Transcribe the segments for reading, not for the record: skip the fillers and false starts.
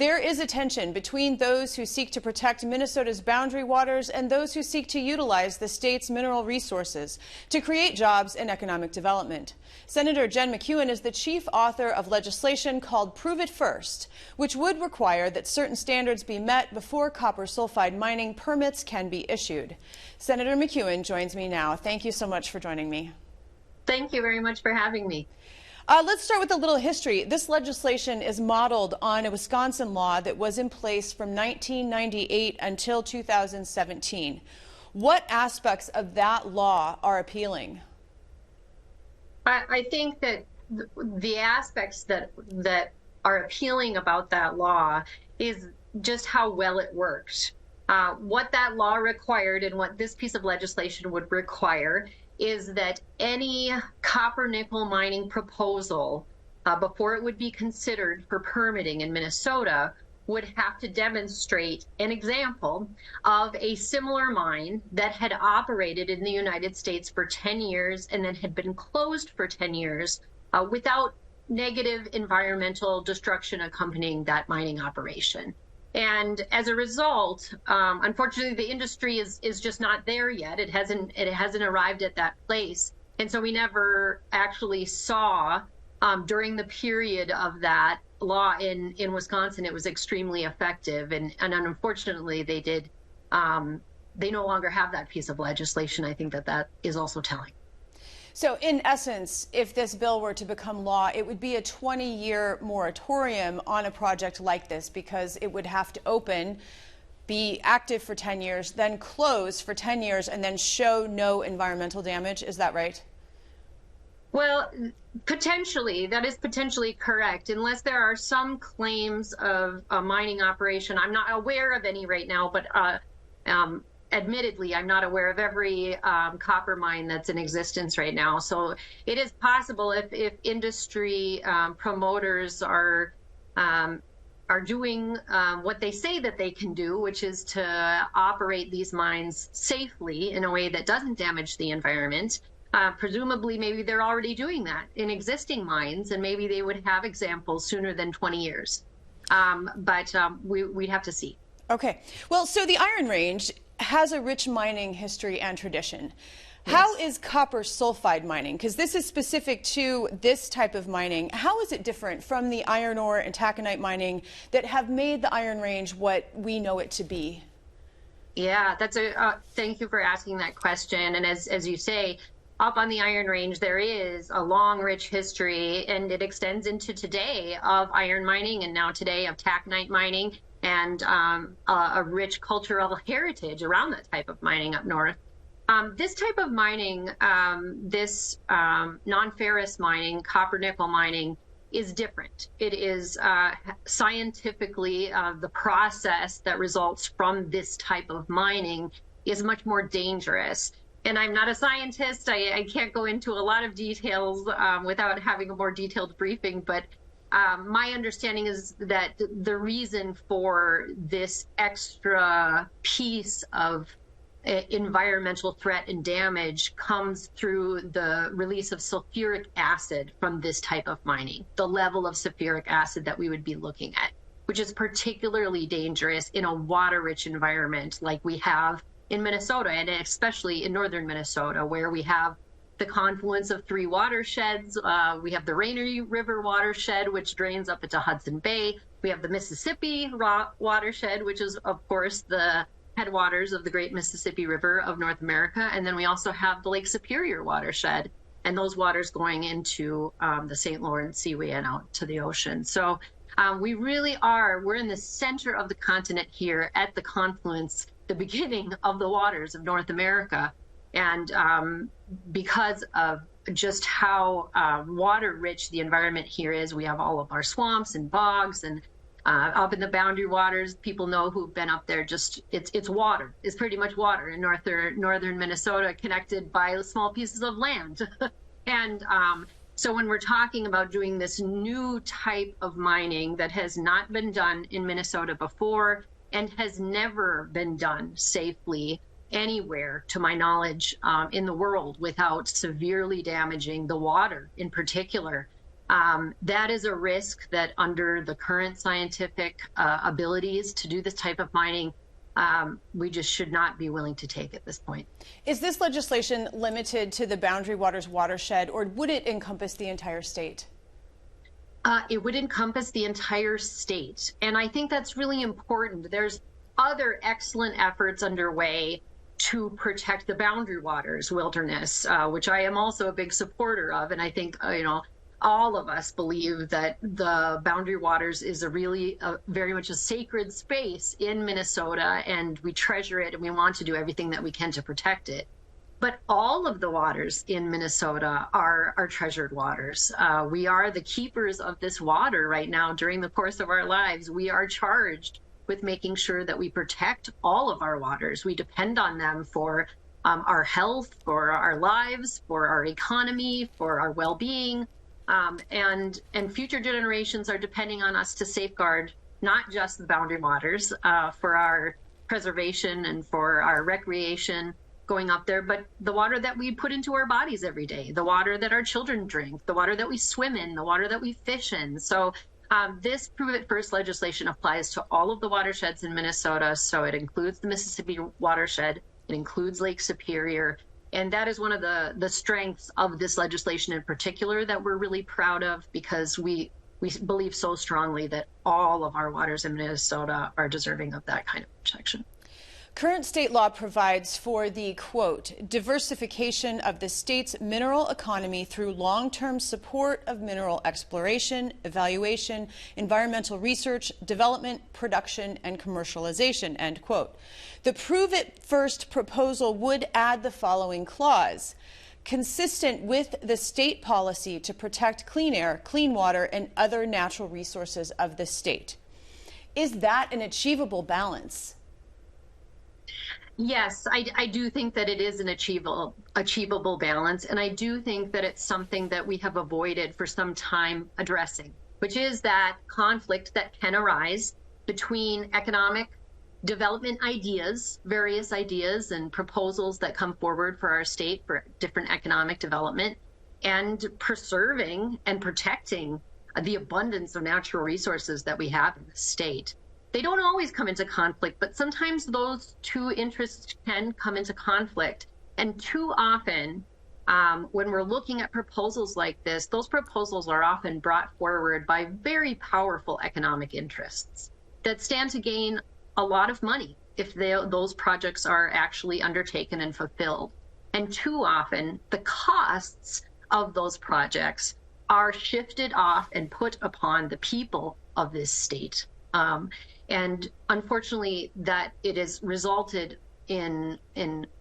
There is a tension between those who seek to protect Minnesota's boundary waters and those who seek to utilize the state's mineral resources to create jobs and economic development. Senator Jenn McEwen is the chief author of legislation called Prove It First, which would require that certain standards be met before copper sulfide mining permits can be issued. Senator McEwen joins me now. Thank you so much for joining me. Thank you very much for having me. Let's start with a little history. This legislation is modeled on a Wisconsin law that was in place from 1998 until 2017. What aspects of that law are appealing? I think that the aspects that are appealing about that law is just how well it worked. What that law required and what this piece of legislation would require is that any copper nickel mining proposal, before it would be considered for permitting in Minnesota, would have to demonstrate an example of a similar mine that had operated in the United States for 10 years and then had been closed for 10 years without negative environmental destruction accompanying that mining operation. And as a result, unfortunately, the industry is just not there yet. It hasn't arrived at that place. And so we never actually saw during the period of that law in Wisconsin, it was extremely effective. And unfortunately, they no longer have that piece of legislation. I think that is also telling. So in essence, if this bill were to become law, it would be a 20-year moratorium on a project like this because it would have to open, be active for 10 years, then close for 10 years, and then show no environmental damage. Is that right? Well, potentially, that is potentially correct, unless there are some claims of a mining operation. I'm not aware of any right now, but admittedly, I'm not aware of every copper mine that's in existence right now. So it is possible if industry promoters are doing what they say that they can do, which is to operate these mines safely in a way that doesn't damage the environment. Presumably, maybe they're already doing that in existing mines, and maybe they would have examples sooner than 20 years. But we'd have to see. Okay. Well, so the Iron Range has a rich mining history and tradition. Yes. How is copper sulfide mining? Because this is specific to this type of mining. How is it different from the iron ore and taconite mining that have made the Iron Range what we know it to be? Yeah, thank you for asking that question. And as you say, up on the Iron Range, there is a long, rich history, and it extends into today of iron mining and now today of taconite mining, and a rich cultural heritage around that type of mining up north. This type of mining, this non-ferrous mining, copper nickel mining, is different. It is scientifically, the process that results from this type of mining is much more dangerous. And I'm not a scientist. I can't go into a lot of details without having a more detailed briefing, but my understanding is that the reason for this extra piece of environmental threat and damage comes through the release of sulfuric acid from this type of mining, the level of sulfuric acid that we would be looking at, which is particularly dangerous in a water-rich environment like we have in Minnesota, and especially in northern Minnesota, where we have the confluence of three watersheds. We have the Rainy River watershed, which drains up into Hudson Bay. We have the Mississippi watershed, which is, of course, the headwaters of the Great Mississippi River of North America. And then we also have the Lake Superior watershed, and those waters going into the St. Lawrence Seaway and out to the ocean. So we're in the center of the continent here at the confluence, the beginning of the waters of North America. And because of just how water-rich the environment here is, we have all of our swamps and bogs, and up in the boundary waters, people know who've been up there, it's water. It's pretty much water in northern Minnesota, connected by small pieces of land. And so when we're talking about doing this new type of mining that has not been done in Minnesota before and has never been done safely anywhere, to my knowledge, in the world without severely damaging the water in particular, That is a risk that under the current scientific abilities to do this type of mining, we just should not be willing to take at this point. Is this legislation limited to the Boundary Waters watershed, or would it encompass the entire state? It would encompass the entire state. And I think that's really important. There's other excellent efforts underway to protect the Boundary Waters wilderness, which I am also a big supporter of. And I think, all of us believe that the Boundary Waters is very much a sacred space in Minnesota, and we treasure it and we want to do everything that we can to protect it. But all of the waters in Minnesota are treasured waters. We are the keepers of this water right now. During the course of our lives, we are charged with making sure that we protect all of our waters. We depend on them for our health, for our lives, for our economy, for our well-being. And future generations are depending on us to safeguard not just the Boundary Waters for our preservation and for our recreation going up there, but the water that we put into our bodies every day, the water that our children drink, the water that we swim in, the water that we fish in. So this Prove It First legislation applies to all of the watersheds in Minnesota. So it includes the Mississippi watershed, it includes Lake Superior. And that is one of the strengths of this legislation in particular that we're really proud of, because we believe so strongly that all of our waters in Minnesota are deserving of that kind of protection. Current state law provides for the, quote, diversification of the state's mineral economy through long-term support of mineral exploration, evaluation, environmental research, development, production, and commercialization, end quote. The Prove It First proposal would add the following clause: consistent with the state policy to protect clean air, clean water, and other natural resources of the state. Is that an achievable balance? Yes, I do think that it is an achievable balance, and I do think that it's something that we have avoided for some time addressing, which is that conflict that can arise between economic development ideas, various ideas and proposals that come forward for our state for different economic development, and preserving and protecting the abundance of natural resources that we have in the state. They don't always come into conflict, but sometimes those two interests can come into conflict. And too often, when we're looking at proposals like this, those proposals are often brought forward by very powerful economic interests that stand to gain a lot of money if those projects are actually undertaken and fulfilled. And too often, the costs of those projects are shifted off and put upon the people of this state. And unfortunately, that it has resulted in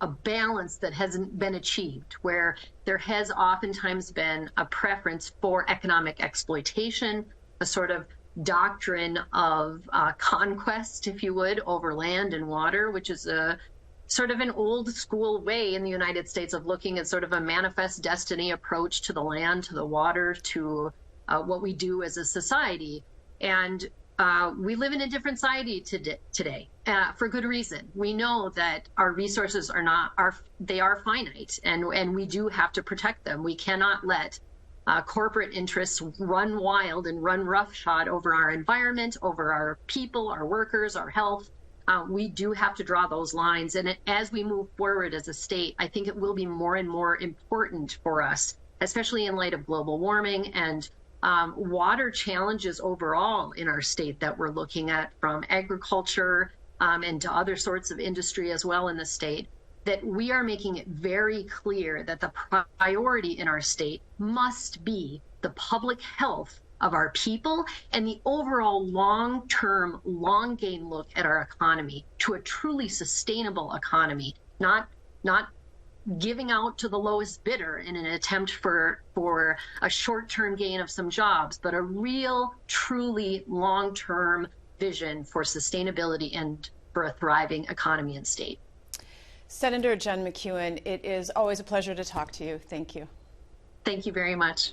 a balance that hasn't been achieved, where there has oftentimes been a preference for economic exploitation, a sort of doctrine of conquest, if you would, over land and water, which is a sort of an old school way in the United States of looking at sort of a manifest destiny approach to the land, to the water, to what we do as a society. And we live in a different society today for good reason. We know that our resources they are finite, and we do have to protect them. We cannot let corporate interests run wild and run roughshod over our environment, over our people, our workers, our health. We do have to draw those lines. And as we move forward as a state, I think it will be more and more important for us, especially in light of global warming and water challenges overall in our state that we're looking at, from agriculture and to other sorts of industry as well in the state, that we are making it very clear that the priority in our state must be the public health of our people and the overall long-term, long-game look at our economy to a truly sustainable economy, not giving out to the lowest bidder in an attempt for a short-term gain of some jobs, but a real, truly long-term vision for sustainability and for a thriving economy and state. Senator Jenn McEwen, it is always a pleasure to talk to you. Thank you. Thank you very much.